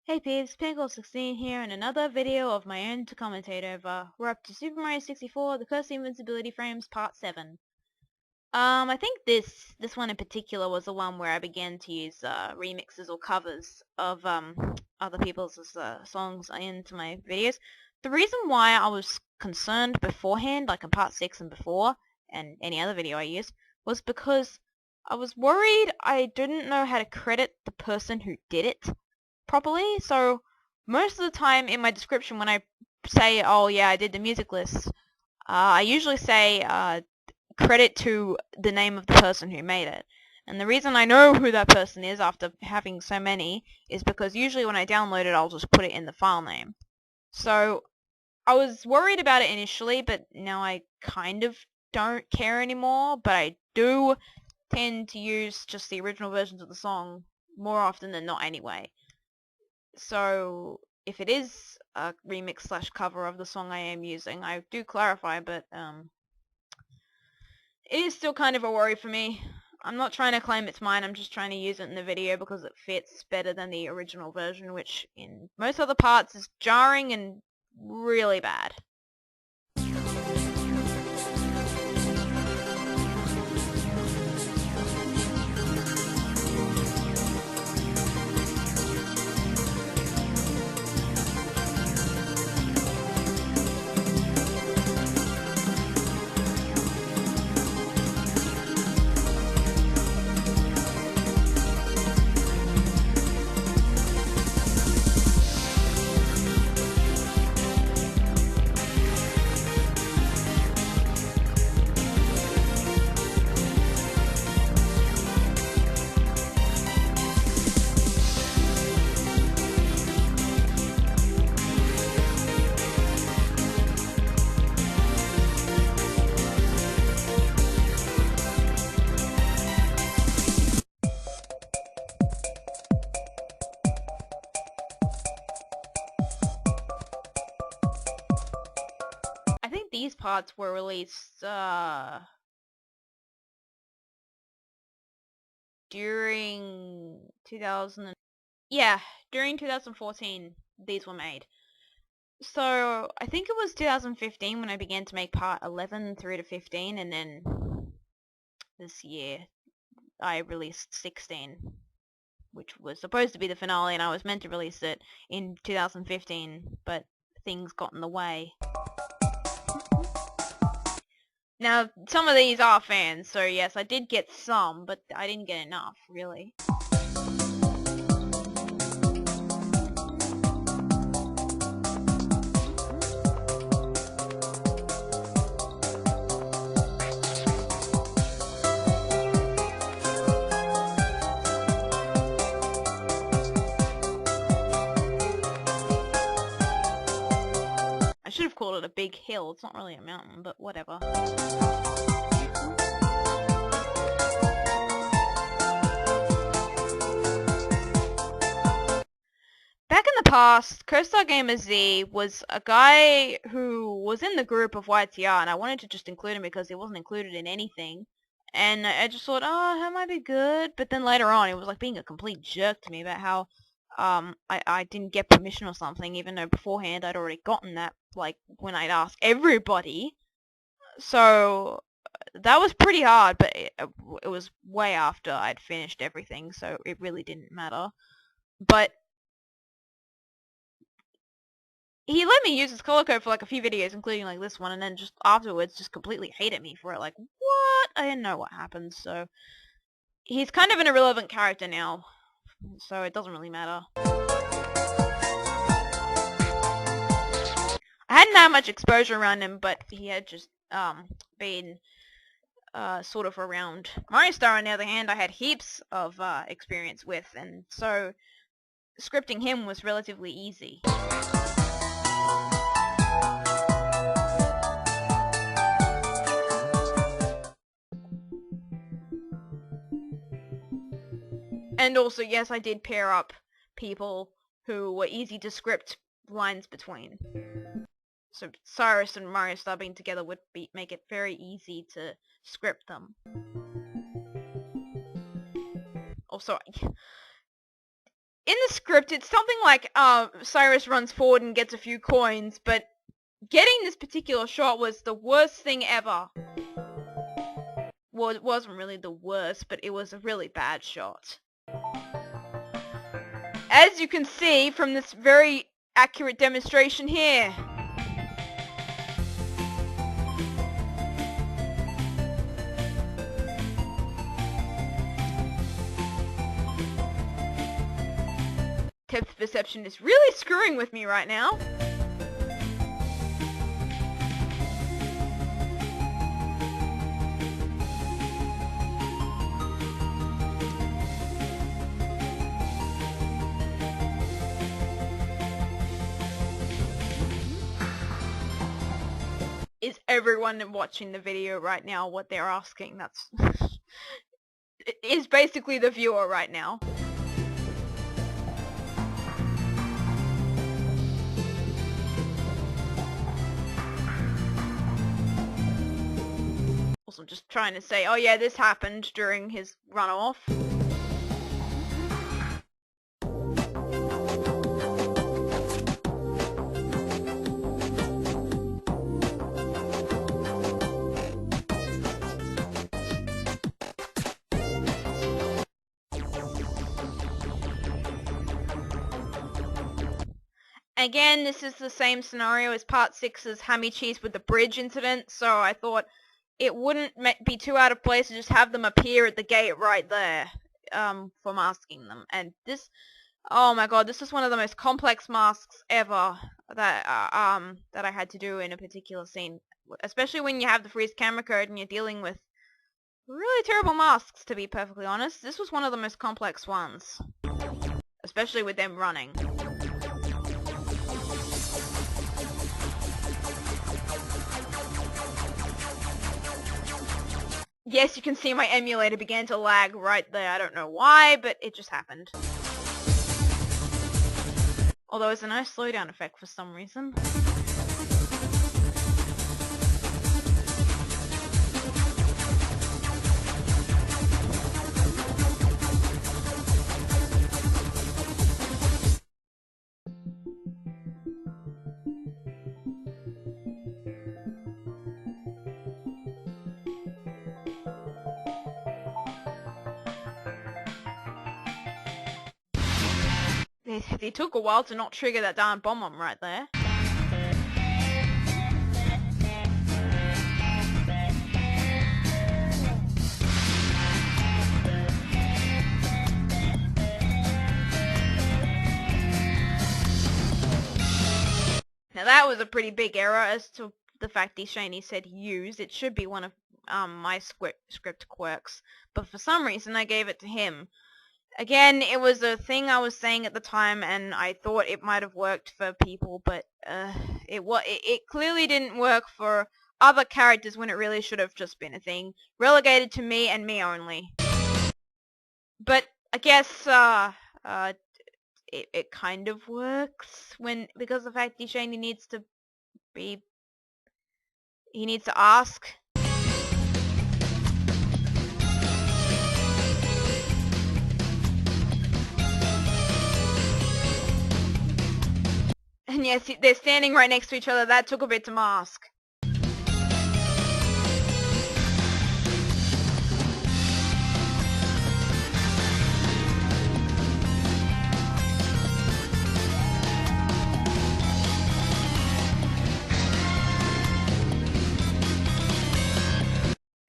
Hey peeps, Pinkolol16 here in another video of my own to commentate over. We're up to Super Mario 64, The Curse of Invincibility Frames, Part 7. I think this one in particular was the one where I began to use remixes or covers of other people's songs into my videos. The reason why I was concerned beforehand, like in Part 6 and before, and any other video I used, was because I was worried I didn't know how to credit the person who did it properly. So most of the time in my description when I say, oh yeah, I did the music list, I usually say credit to the name of the person who made it. And the reason I know who that person is after having so many is because usually when I download it, I'll just put it in the file name. So I was worried about it initially, but now I kind of don't care anymore, but I do tend to use just the original versions of the song more often than not anyway. So if it is a remix slash cover of the song I am using, I do clarify, but it is still kind of a worry for me. I'm not trying to claim it's mine, I'm just trying to use it in the video because it fits better than the original version, which in most other parts is jarring and really bad. I think these parts were released during 2000 yeah, during 2014 these were made. So I think it was 2015 when I began to make part 11 through to 15, and then this year I released 16, which was supposed to be the finale, and I was meant to release it in 2015, but things got in the way. Now, some of these are fans, so yes, I did get some, but I didn't get enough, really. I should have called it a big hill. It's not really a mountain, but whatever. Back in the past, Co-Star Gamer Z was a guy who was in the group of YTR, and I wanted to just include him because he wasn't included in anything. And I just thought, oh, that might be good. But then later on, he was like being a complete jerk to me about how I didn't get permission or something, even though beforehand I'd already gotten that, like, when I'd asked everybody. So that was pretty hard, but it was way after I'd finished everything, so it really didn't matter. But he let me use his color code for like a few videos, including like this one, and then just afterwards just completely hated me for it. Like, what? I didn't know what happened, so he's kind of an irrelevant character now, so it doesn't really matter. I hadn't had much exposure around him, but he had just been sort of around. Mario Star, on the other hand, I had heaps of experience with, and so scripting him was relatively easy. And also, yes, I did pair up people who were easy to script lines between. So Cyrus and Mario Star being together would make it very easy to script them. Also, in the script, it's something like Cyrus runs forward and gets a few coins, but getting this particular shot was the worst thing ever. Well, it wasn't really the worst, but it was a really bad shot. As you can see from this very accurate demonstration here. Depth perception is really screwing with me right now. Is everyone watching the video right now what they're asking? That's is basically the viewer right now. Also just trying to say, oh yeah, this happened during his runoff. Again, this is the same scenario as Part 6's Hammy Cheese with the bridge incident, so I thought it wouldn't be too out of place to just have them appear at the gate right there, for masking them. And this, oh my god, this is one of the most complex masks ever that I had to do in a particular scene. Especially when you have the freeze camera code and you're dealing with really terrible masks, to be perfectly honest. This was one of the most complex ones. Especially with them running. Yes, you can see my emulator began to lag right there. I don't know why, but it just happened. Although it's a nice slowdown effect for some reason. They took a while to not trigger that darn bomb on right there. Now that was a pretty big error as to the fact Shani said use. It should be one of my script quirks, but for some reason I gave it to him. Again, it was a thing I was saying at the time, and I thought it might have worked for people, but it clearly didn't work for other characters when it really should have just been a thing relegated to me and me only. But I guess it kind of works because the fact Shani needs to he needs to ask. And yes, they're standing right next to each other. That took a bit to mask.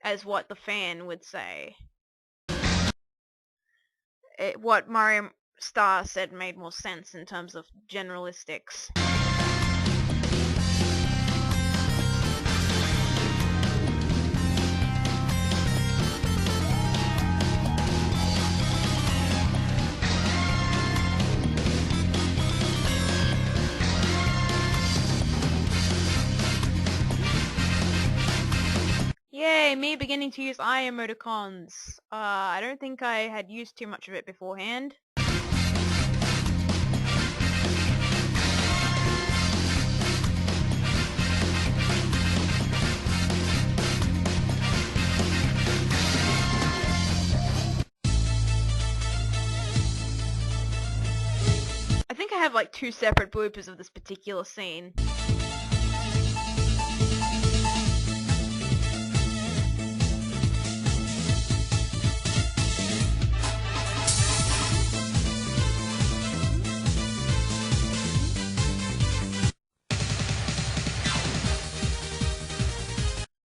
As what the fan would say. What Mario Star said made more sense in terms of generalistics. Yay, me beginning to use eye emoticons. I don't think I had used too much of it beforehand. have like 2 separate bloopers of this particular scene.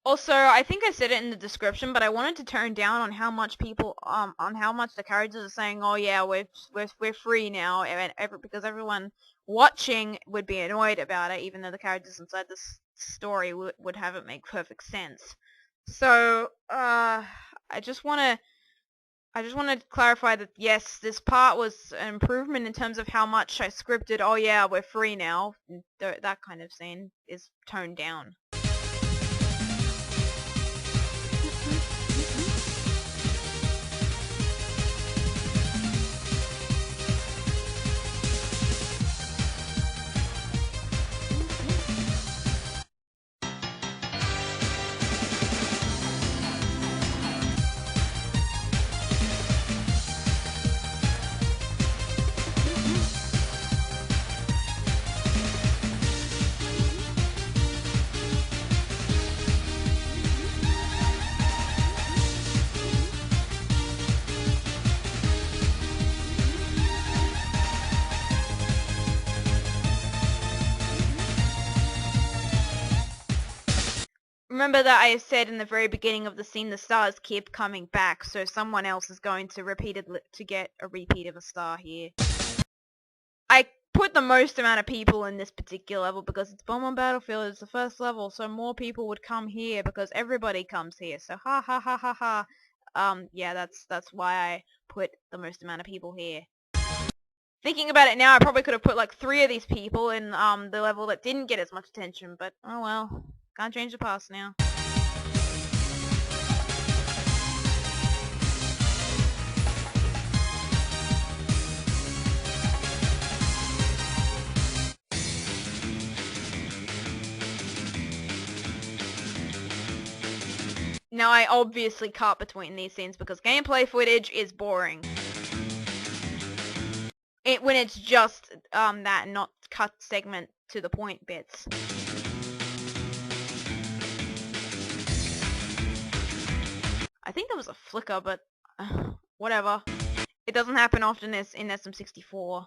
Also, I think I said it in the description, but I wanted to tone down on how much people, on how much the characters are saying, "Oh yeah, we're free now," because everyone watching would be annoyed about it, even though the characters inside this story would have it make perfect sense. So, I just want to clarify that yes, this part was an improvement in terms of how much I scripted. Oh yeah, we're free now. That kind of scene is toned down. Remember that I said in the very beginning of the scene the stars keep coming back, so someone else is going to get a repeat of a star here. I put the most amount of people in this particular level because it's Bomb on Battlefield, it's the first level, so more people would come here because everybody comes here, so ha ha ha ha ha. Yeah, that's why I put the most amount of people here. Thinking about it now, I probably could have put like 3 of these people in the level that didn't get as much attention, but oh well. Can't change the past now. Now I obviously cut between these scenes because gameplay footage is boring. When it's just that and not cut segment to the point bits. I think there was a flicker, but whatever. It doesn't happen often in SM64.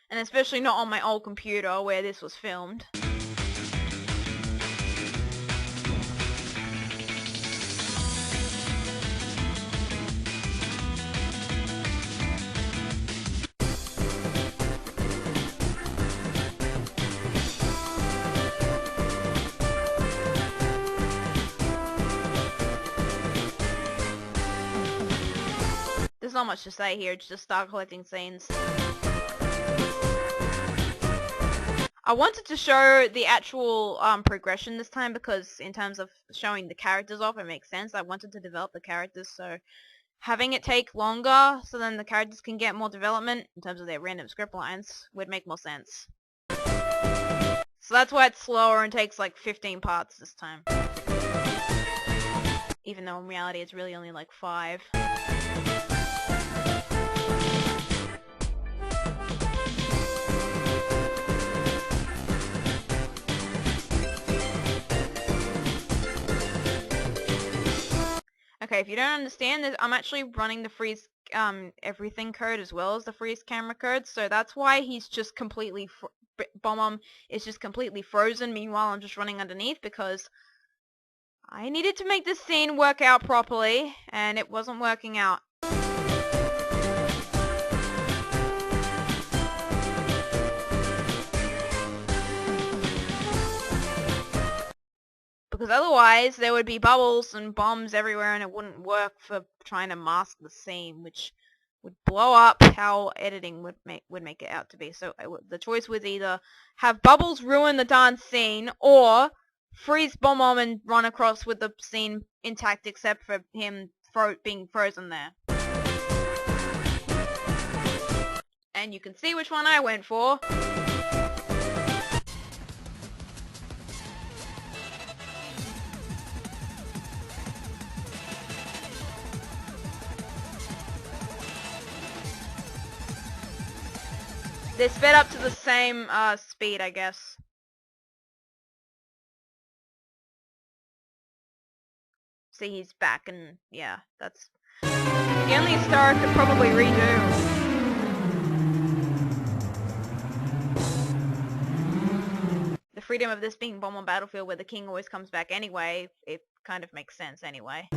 And especially not on my old computer where this was filmed. There's not much to say here, just start collecting scenes. I wanted to show the actual progression this time because in terms of showing the characters off, it makes sense. I wanted to develop the characters, so having it take longer so then the characters can get more development in terms of their random script lines would make more sense. So that's why it's slower and takes like 15 parts this time. Even though in reality it's really only like 5. Okay, if you don't understand this, I'm actually running the freeze everything code as well as the freeze camera code, so that's why he's just completely Bomb is just completely frozen. Meanwhile, I'm just running underneath because I needed to make this scene work out properly, and it wasn't working out. Because otherwise there would be bubbles and bombs everywhere and it wouldn't work for trying to mask the scene, which would blow up how editing would make it out to be. So the choice was either have bubbles ruin the darn scene or freeze Bomb and run across with the scene intact except for him being frozen there. And you can see which one I went for. They're sped up to the same speed, I guess. See, he's back, and yeah, that's the only star I could probably redo. The freedom of this being Bomb on Battlefield, where the king always comes back anyway, it kind of makes sense anyway.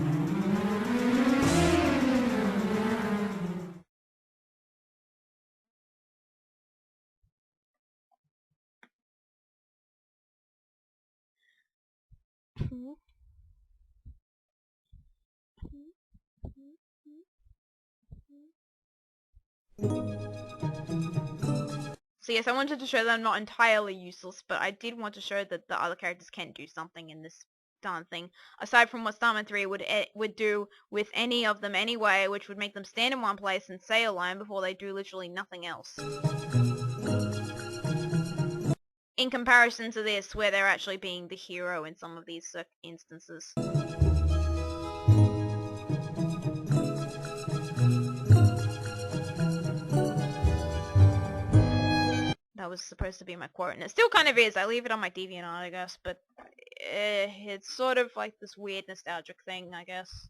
So yes, I wanted to show that I'm not entirely useless, but I did want to show that the other characters can do something in this darn thing, aside from what Starman 3 would do with any of them anyway, which would make them stand in one place and say a line before they do literally nothing else. In comparison to this, where they're actually being the hero in some of these instances. That was supposed to be my quote, and it still kind of is. I leave it on my DeviantArt, I guess, but it's sort of like this weird nostalgic thing, I guess.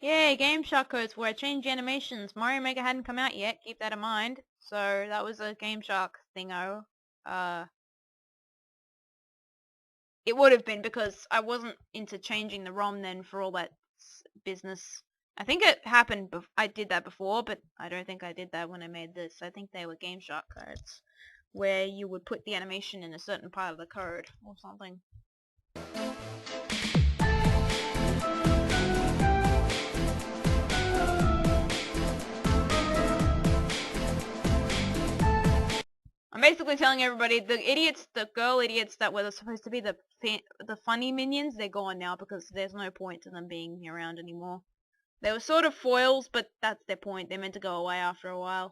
Yay, Game Shark codes where I changed animations. Mario Maker hadn't come out yet, keep that in mind. So that was a Game Shark thingo. It would have been, because I wasn't into changing the ROM then for all that business. I think it happened, I did that before, but I don't think I did that when I made this. I think they were Game Shark codes, where you would put the animation in a certain part of the code, or something. I'm basically telling everybody, the girl idiots that were supposed to be the funny minions, they're gone now because there's no point to them being around anymore. They were sort of foils, but that's their point. They're meant to go away after a while.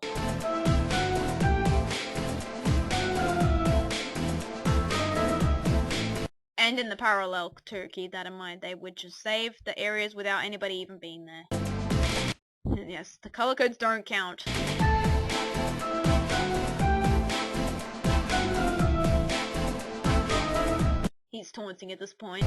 And in the parallel too, keep that in mind. They would just save the areas without anybody even being there. Yes, the color codes don't count. He's taunting at this point.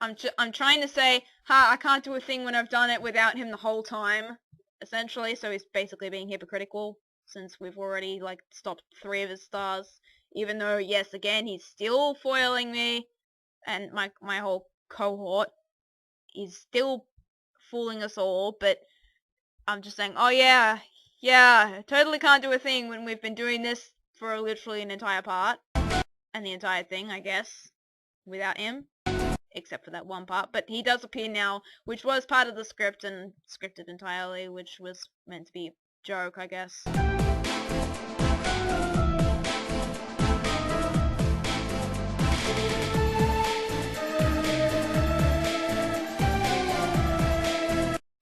I'm trying to say, I can't do a thing when I've done it without him the whole time, essentially, so he's basically being hypocritical, since we've already, like, stopped 3 of his stars, even though, yes, again, he's still foiling me, and my whole cohort is still fooling us all, but I'm just saying, oh yeah, totally can't do a thing when we've been doing this for literally an entire part, and the entire thing, I guess, without him, except for that one part. But he does appear now, which was part of the script and scripted entirely, which was meant to be a joke, I guess.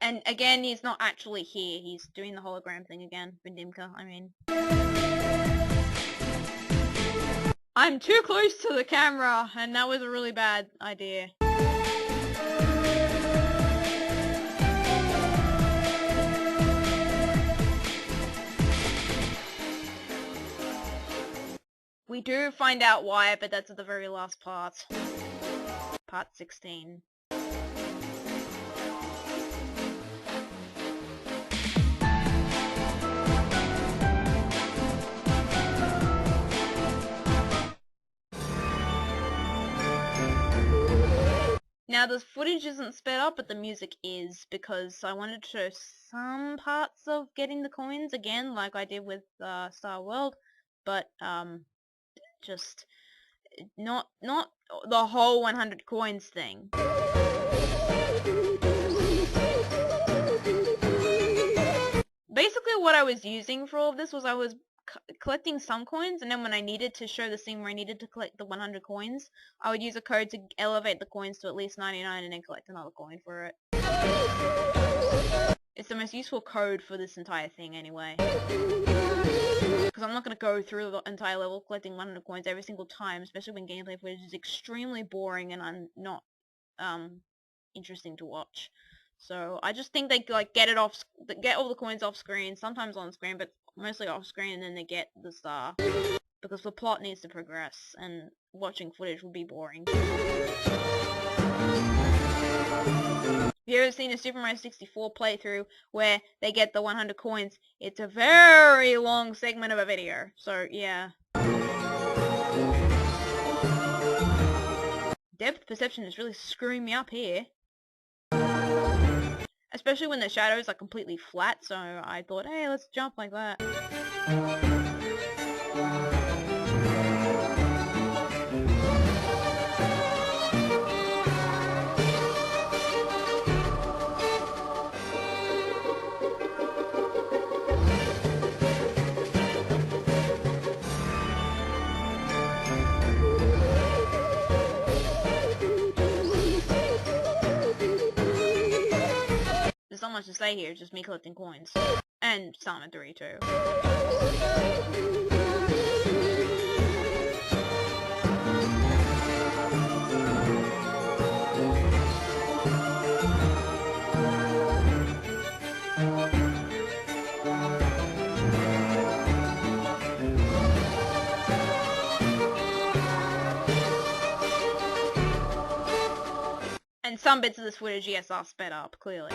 And again, he's not actually here. He's doing the hologram thing again. Vindimka, I mean. I'm too close to the camera, and that was a really bad idea. We do find out why, but that's at the very last part. Part 16. Now the footage isn't sped up, but the music is, because I wanted to show some parts of getting the coins again, like I did with Star World, but just not the whole 100 coins thing. Basically what I was using for all of this was I was collecting some coins, and then when I needed to show the scene where I needed to collect the 100 coins, I would use a code to elevate the coins to at least 99 and then collect another coin for it. It's the most useful code for this entire thing anyway. Because I'm not going to go through the entire level collecting 100 coins every single time, especially when gameplay footage is extremely boring and not interesting to watch. So I just think they like get all the coins off screen, sometimes on screen, but mostly off screen, and then they get the star. Because the plot needs to progress, and watching footage will be boring. If you've ever seen a Super Mario 64 playthrough where they get the 100 coins, it's a very long segment of a video. So, yeah. Depth perception is really screwing me up here. Especially when the shadows are completely flat, so I thought, hey, let's jump like that. There's not much to say here, just me collecting coins. And Salmon 3 too. And some bits of this footage, yes, are sped up, clearly.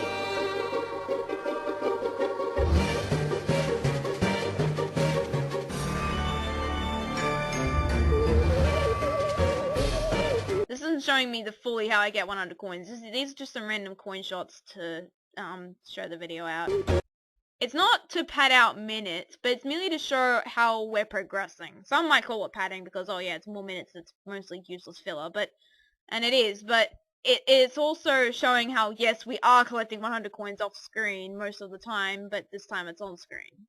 This isn't showing me fully how I get 100 coins. These are just some random coin shots to show the video out. It's not to pad out minutes, but it's merely to show how we're progressing. Some might call it padding because, oh yeah, it's more minutes, it's mostly useless filler, and it is, but it's also showing how, yes, we are collecting 100 coins off screen most of the time, but this time it's on screen.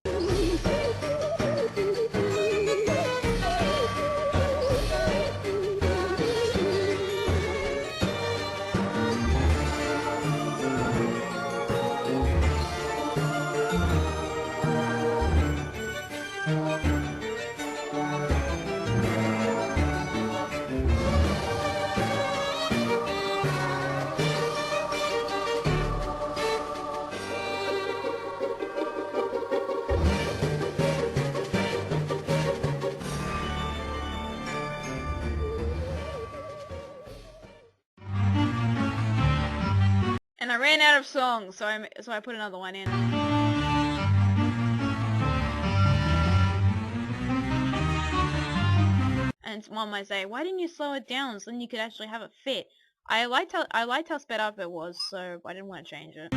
And I ran out of songs, so I put another one in. And one might say, why didn't you slow it down so then you could actually have it fit? I liked how sped up it was, so I didn't want to change it.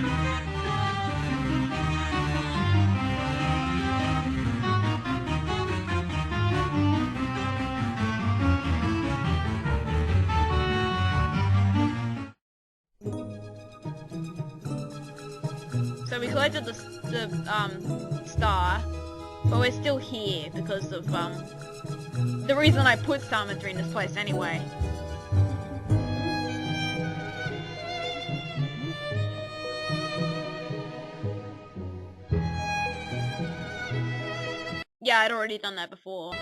So we collected the star, but we're still here because of the reason I put Salmon 3 in this place anyway. Yeah, I'd already done that before.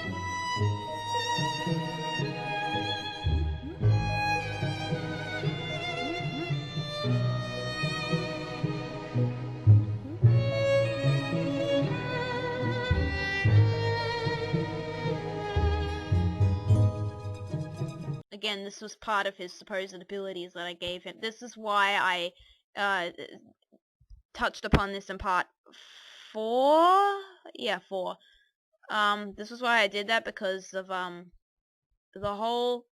Again, this was part of his supposed abilities that I gave him. This is why I touched upon this in part 4? Yeah, 4. This was why I did that, because of the whole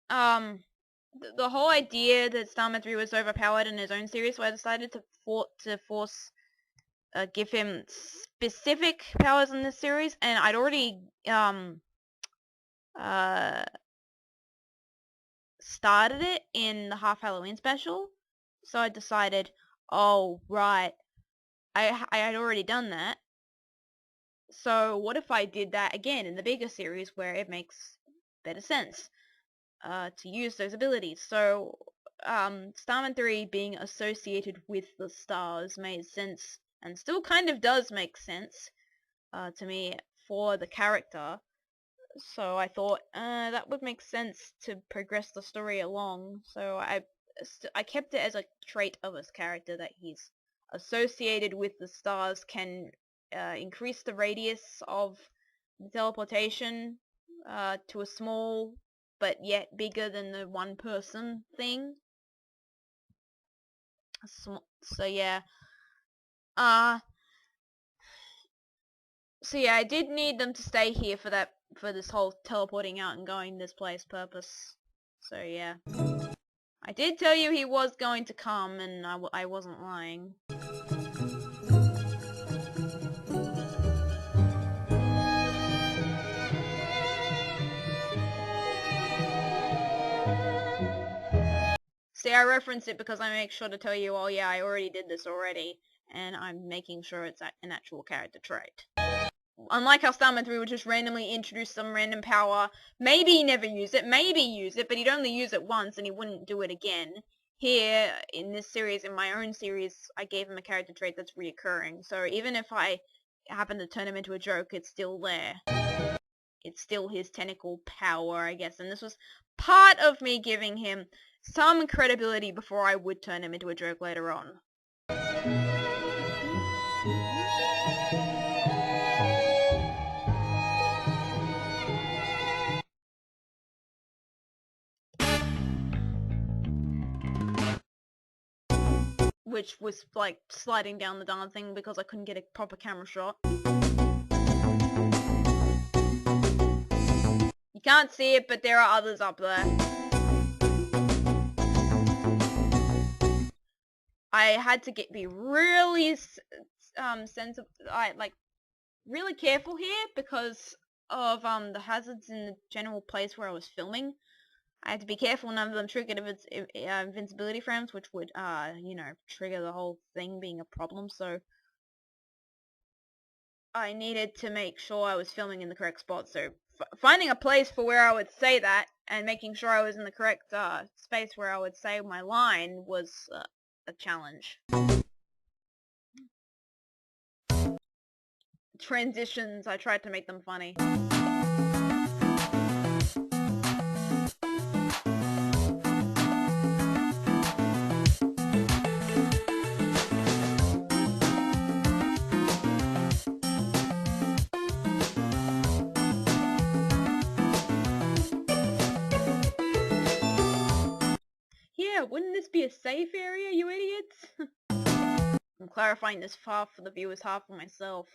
the whole idea that Starman 3 was overpowered in his own series, so I decided to give him specific powers in this series, and I'd already started it in the Half Halloween special, so I decided, oh right, I had already done that, so what if I did that again in the bigger series where it makes better sense to use those abilities. So Starman 3 being associated with the stars made sense, and still kind of does make sense to me for the character. So I thought that would make sense to progress the story along. So I kept it as a trait of his character that he's associated with the stars can increase the radius of the teleportation to a small but yet bigger than the one person thing. So yeah. So yeah, I did need them to stay here for this whole teleporting out and going this place purpose. So yeah. I did tell you he was going to come, and I wasn't lying. See, I reference it because I make sure to tell you, oh yeah, I already did this already, and I'm making sure it's an actual character trait. Unlike how Starman 3 would just randomly introduce some random power, maybe never use it, maybe use it, but he'd only use it once and he wouldn't do it again. Here, in this series, in my own series, I gave him a character trait that's reoccurring, so even if I happen to turn him into a joke, it's still there. It's still his tentacle power, I guess, and this was part of me giving him some credibility before I would turn him into a joke later on. Which was like sliding down the darn thing because I couldn't get a proper camera shot. You can't see it, but there are others up there. I had to be really really careful here because of the hazards in the general place where I was filming. I had to be careful none of them triggered invincibility frames, which would you know, trigger the whole thing being a problem. So I needed to make sure I was filming in the correct spot. So finding a place for where I would say that and making sure I was in the correct space where I would say my line was a challenge. Transitions, I tried to make them funny. Yeah, wouldn't this be a safe area, you idiots? I'm clarifying this half for the viewers, half for myself.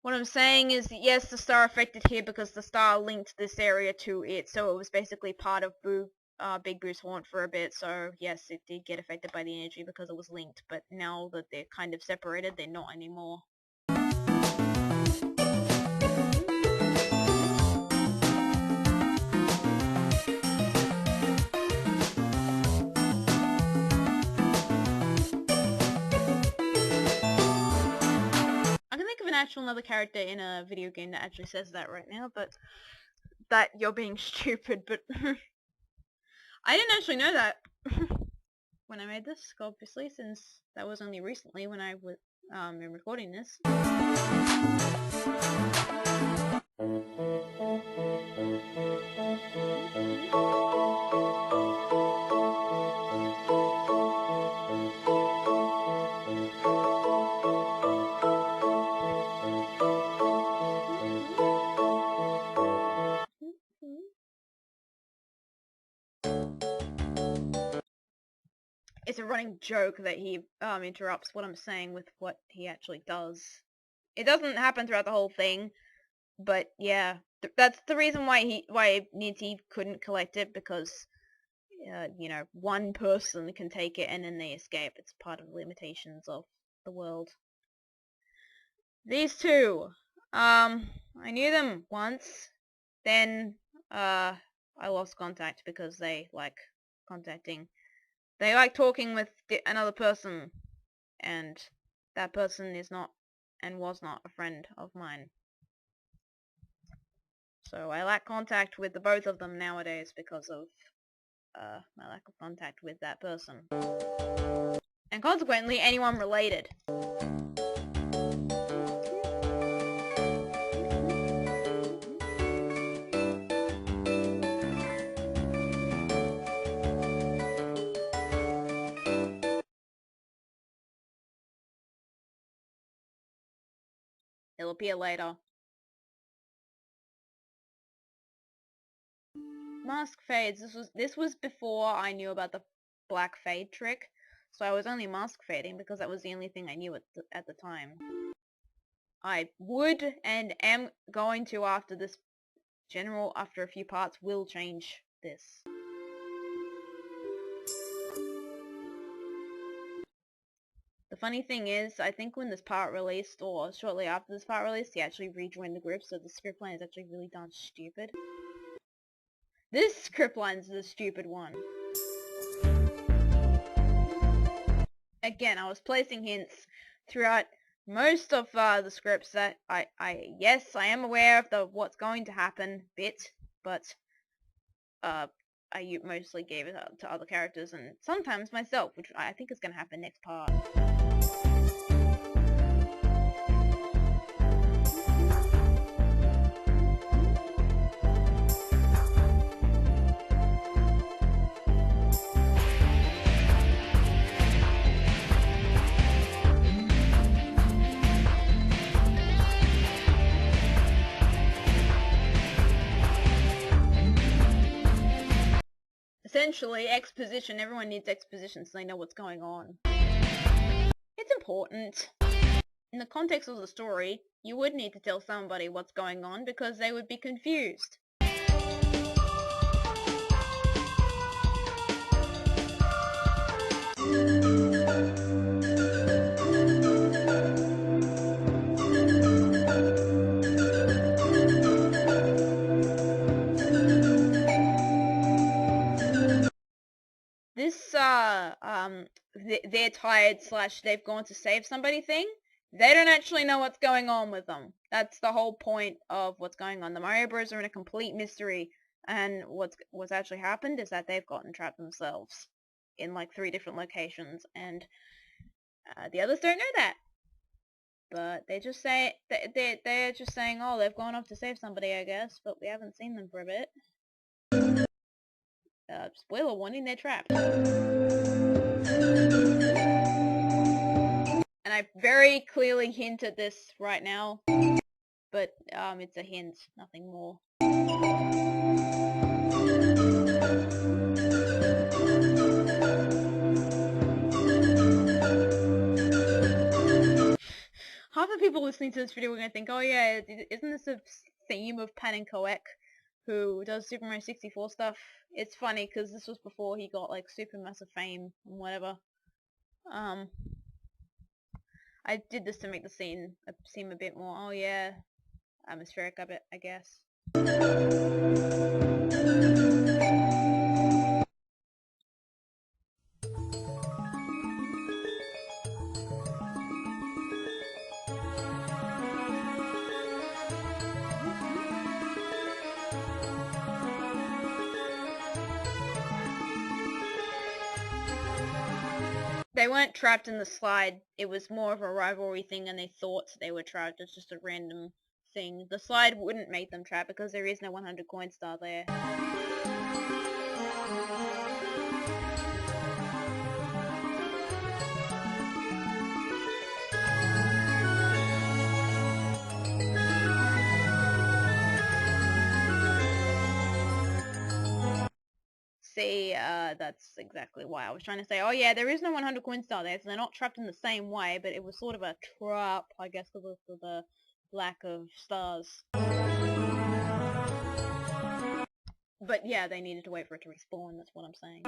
What I'm saying is, yes, the star affected here because the star linked this area to it, so it was basically part of Big Boo's haunt for a bit, so yes, it did get affected by the energy because it was linked, but now that they're kind of separated, they're not anymore. Another character in a video game that actually says that right now, but that you're being stupid, but I didn't actually know that when I made this, obviously, since that was only recently when I was recording this. It's a running joke that he interrupts what I'm saying with what he actually does. It doesn't happen throughout the whole thing, but yeah, that's the reason why he couldn't collect it, because you know, one person can take it and then they escape. It's part of the limitations of the world. These two, I knew them once, then I lost contact because they like contacting. They like talking with another person, and that person is not and was not a friend of mine. So I lack contact with the both of them nowadays because of my lack of contact with that person. and consequently anyone related. It'll appear later. Mask fades. This was before I knew about the black fade trick, so I was only mask fading because that was the only thing I knew at the time. I would and am going to, after this after a few parts, will change this. The funny thing is, I think when this part released, or shortly after this part released, he actually rejoined the group, so the script line is actually really darn stupid. This script line is the stupid one. Again, I was placing hints throughout most of the scripts that yes, I am aware of the what's going to happen bit, but I mostly gave it to other characters and sometimes myself, which I think is going to happen next part. Essentially, exposition. Everyone needs exposition so they know what's going on. It's important. In the context of the story, you would need to tell somebody what's going on because they would be confused. This, they're tired / they've gone to save somebody thing, they don't actually know what's going on with them. That's the whole point of what's going on. The Mario Bros are in a complete mystery, and what's actually happened is that they've gotten trapped themselves in like 3 different locations, and the others don't know that. But they just say they're just saying, oh, they've gone off to save somebody, I guess, but we haven't seen them for a bit. Spoiler warning, they're trapped. And I very clearly hint at this right now, but it's a hint, nothing more. Half the people listening to this video are going to think, oh yeah, isn't this a theme of Pinkolol16's, who does Super Mario 64 stuff? It's funny because this was before he got like super massive fame and whatever. I did this to make the scene seem a bit more, oh yeah, atmospheric a bit, I guess. They weren't trapped in the slide. It was more of a rivalry thing, and they thought they were trapped. It's just a random thing. The slide wouldn't make them trapped because there is no 100 coin star there. See, that's exactly why I was trying to say, oh yeah, there is no 100 coin star there, so they're not trapped in the same way, but it was sort of a trap, I guess, because of the lack of stars. But yeah, they needed to wait for it to respawn, that's what I'm saying.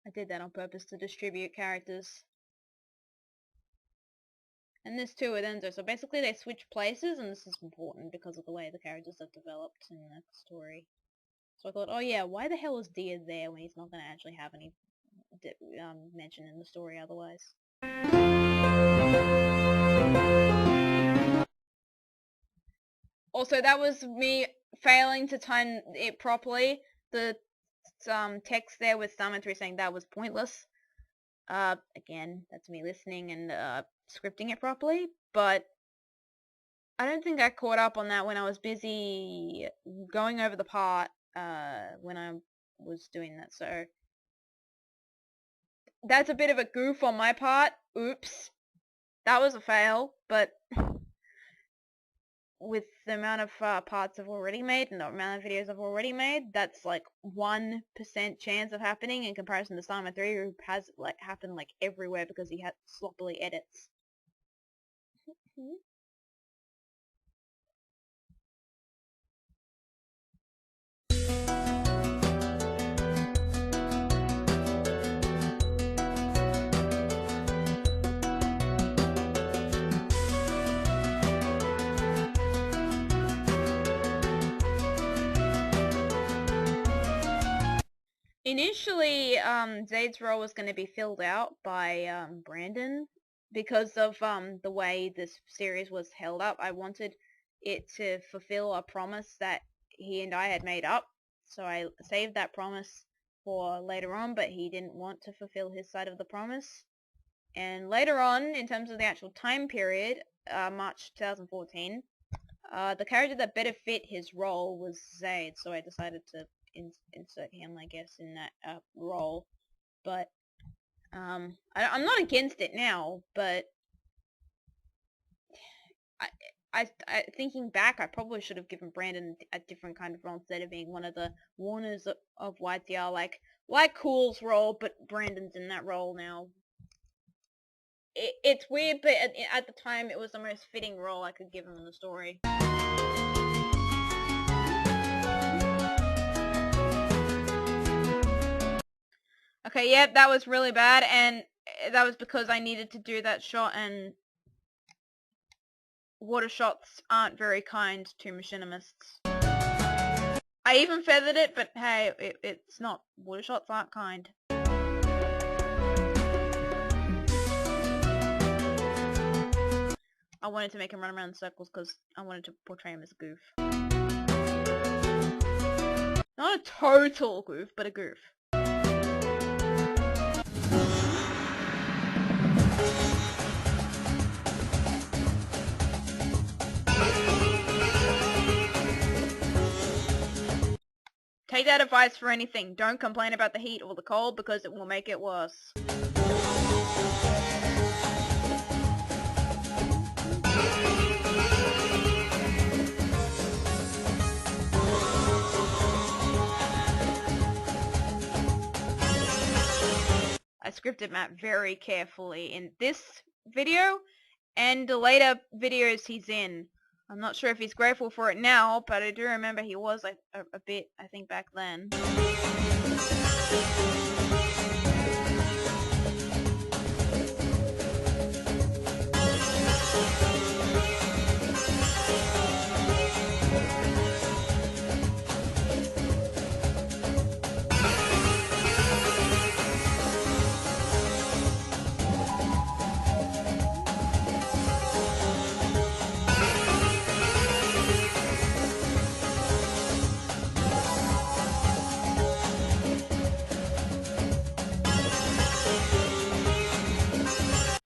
I did that on purpose to distribute characters. And this too with Enzo. So basically they switch places, and this is important because of the way the characters have developed in the story. So I thought, oh yeah, why the hell is Dia there when he's not going to actually have any mention in the story otherwise? Also, that was me failing to time it properly. The text there with Summon 3 saying that was pointless. Again, that's me listening and scripting it properly, but I don't think I caught up on that when I was busy going over the part when I was doing that, so that's a bit of a goof on my part. Oops. That was a fail, but with the amount of parts I've already made and the amount of videos I've already made, that's like 1% chance of happening in comparison to Simon 3, who has like happened like everywhere because he had sloppily edits. Initially, Zade's role was going to be filled out by Brandon because of the way this series was held up. I wanted it to fulfill a promise that he and I had made up, so I saved that promise for later on, but he didn't want to fulfill his side of the promise. And later on, in terms of the actual time period, March 2014, the character that better fit his role was Zade, so I decided to insert him, I guess, in that role. But I'm not against it now, but thinking back, I probably should have given Brandon a different kind of role instead of being one of the warners of YTR, like Cool's role, but Brandon's in that role now. It's weird, but at the time, it was the most fitting role I could give him in the story. Okay, yep, that was really bad, and that was because I needed to do that shot, and water shots aren't very kind to machinists. I even feathered it, but hey, it's not. Water shots aren't kind. I wanted to make him run around in circles because I wanted to portray him as a goof. Not a total goof, but a goof. Take that advice for anything. Don't complain about the heat or the cold because it will make it worse. I scripted Matt very carefully in this video and the later videos he's in. I'm not sure if he's grateful for it now, but I do remember he was like a bit, I think, back then.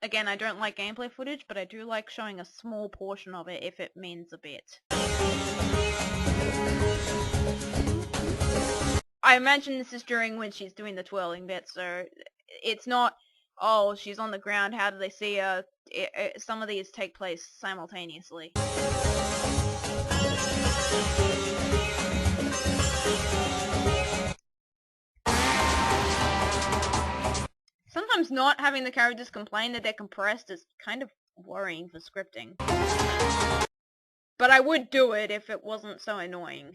Again, I don't like gameplay footage, but I do like showing a small portion of it if it means a bit. I imagine this is during when she's doing the twirling bit, so it's not, oh, she's on the ground, how do they see her? Some of these take place simultaneously. Sometimes not having the characters complain that they're compressed is kind of worrying for scripting. But I would do it if it wasn't so annoying.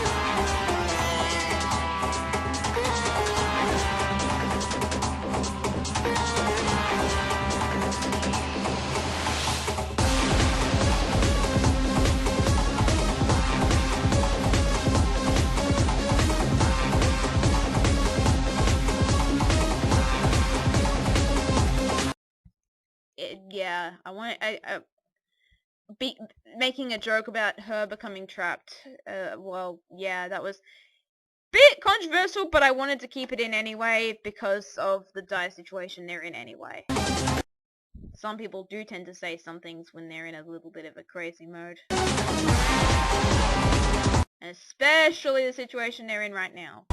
Yeah, making a joke about her becoming trapped. Well, yeah, that was bit controversial, but I wanted to keep it in anyway because of the dire situation they're in anyway. Some people do tend to say some things when they're in a little bit of a crazy mode. And especially the situation they're in right now.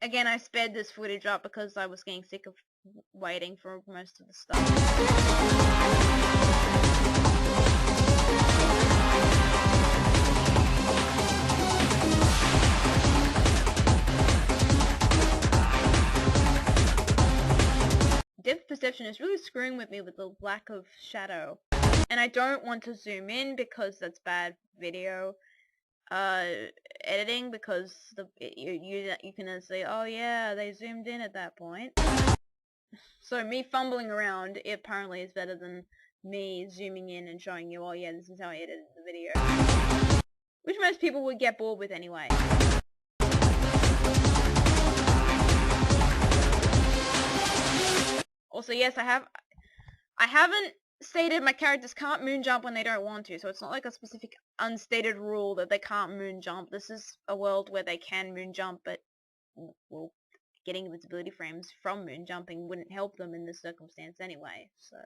Again, I sped this footage up because I was getting sick of waiting for most of the stuff. Depth perception is really screwing with me with the lack of shadow. And I don't want to zoom in because that's bad video editing, because you can then say, oh yeah, they zoomed in at that point. So me fumbling around, it apparently is better than me zooming in and showing you, oh yeah, this is how I edited the video. Which most people would get bored with anyway. Also, yes, I haven't stated my characters can't moon jump when they don't want to, so it's not like a specific unstated rule that they can't moon jump. This is a world where they can moon jump, but, well, getting invincibility frames from moon jumping wouldn't help them in this circumstance anyway, so...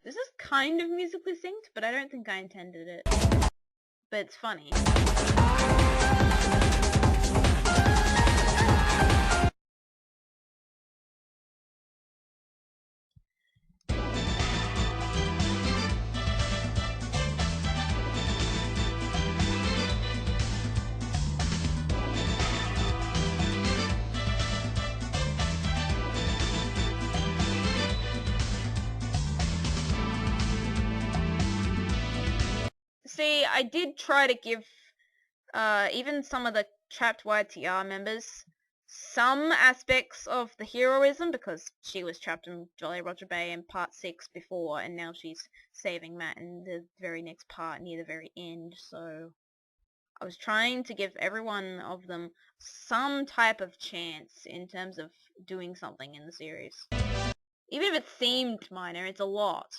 This is kind of musically synced, but I don't think I intended it. But it's funny. See, I did try to give even some of the trapped YTR members some aspects of the heroism, because she was trapped in Jolly Roger Bay in part 6 before, and now she's saving Matt in the very next part near the very end, so I was trying to give every one of them some type of chance in terms of doing something in the series. Even if it seemed minor, it's a lot.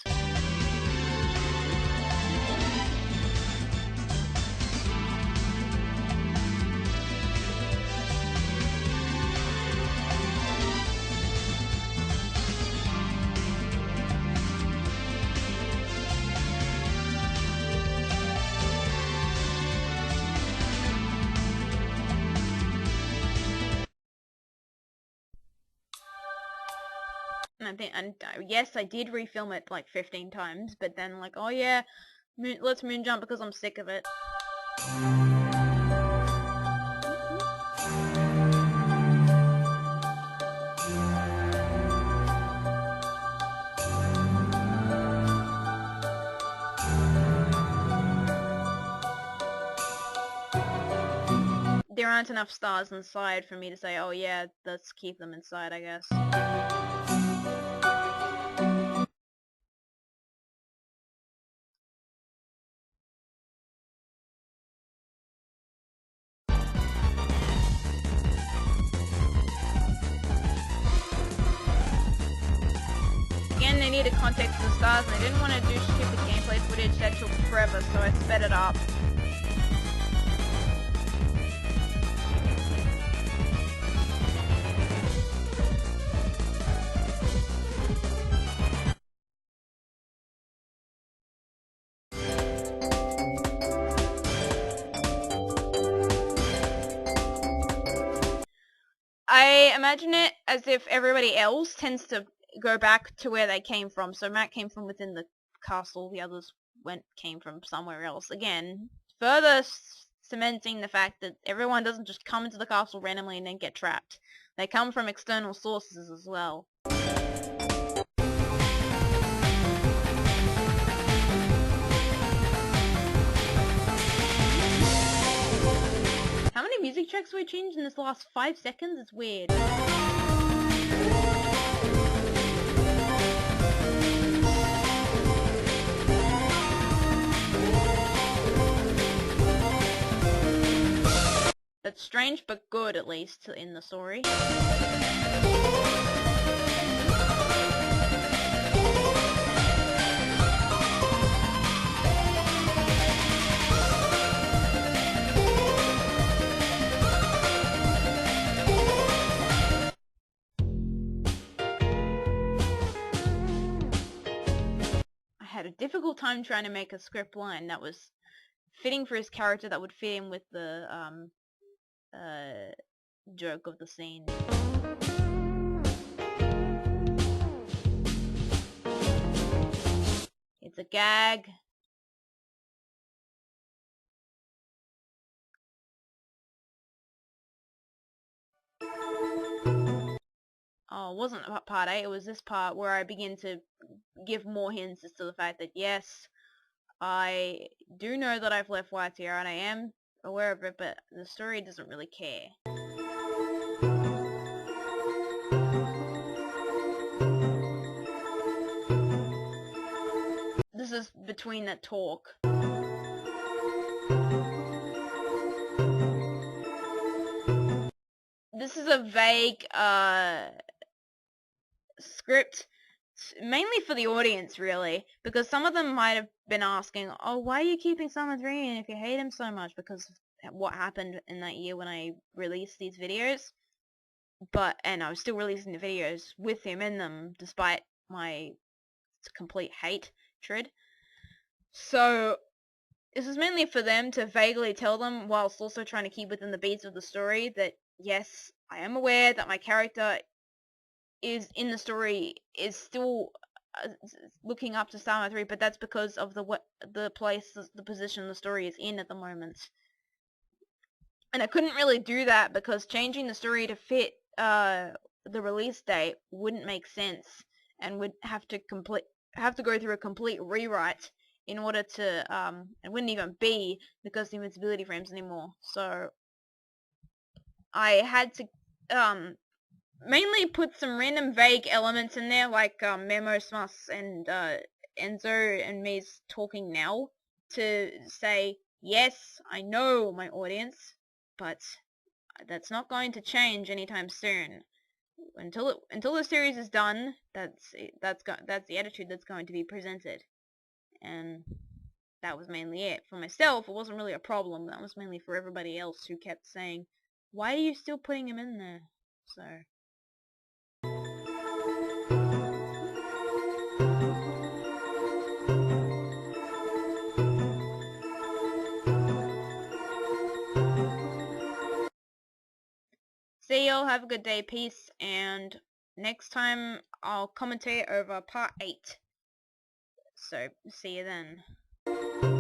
And yes, I did refilm it like 15 times, but then like, oh yeah, let's moon jump because I'm sick of it. There aren't enough stars inside for me to say, oh yeah, let's keep them inside, I guess. Again, they needed context of the stars, and I didn't want to do stupid gameplay footage that took forever, so I sped it up. I imagine it as if everybody else tends to go back to where they came from. So Matt came from within the castle, the others came from somewhere else. Again, further cementing the fact that everyone doesn't just come into the castle randomly and then get trapped. They come from external sources as well. music tracks were changed in this last 5 seconds? It's weird. That's strange, but good, at least, in the story. I had a difficult time trying to make a script line that was fitting for his character, that would fit in with the joke of the scene. It's a gag. Oh, it wasn't part 8, it was this part where I begin to give more hints as to the fact that yes, I do know that I've left White's here and I am aware of it, but the story doesn't really care. This is between that talk. This is a vague script, mainly for the audience, really, because some of them might have been asking, oh, why are you keeping Summer 3 in if you hate him so much, because of what happened in that year when I released these videos. And I was still releasing the videos with him in them, despite my complete hatred. So this is mainly for them to vaguely tell them, whilst also trying to keep within the beats of the story, that yes, I am aware that my character is in the story is still looking up to Summer 3, but that's because of the place, the position the story is in at the moment. And I couldn't really do that because changing the story to fit the release date wouldn't make sense, and would have to go through a complete rewrite in order to it wouldn't even be the Ghost Invincibility frames anymore. So I had to mainly put some random vague elements in there, like Memo, Smus, and Enzo and me's talking now, to say, yes, I know my audience, but that's not going to change anytime soon. Until the series is done, that's the attitude that's going to be presented. And that was mainly it. For myself, it wasn't really a problem. That was mainly for everybody else who kept saying, why are you still putting him in there? So see y'all, have a good day, peace, and next time I'll commentate over part 8. So, see you then.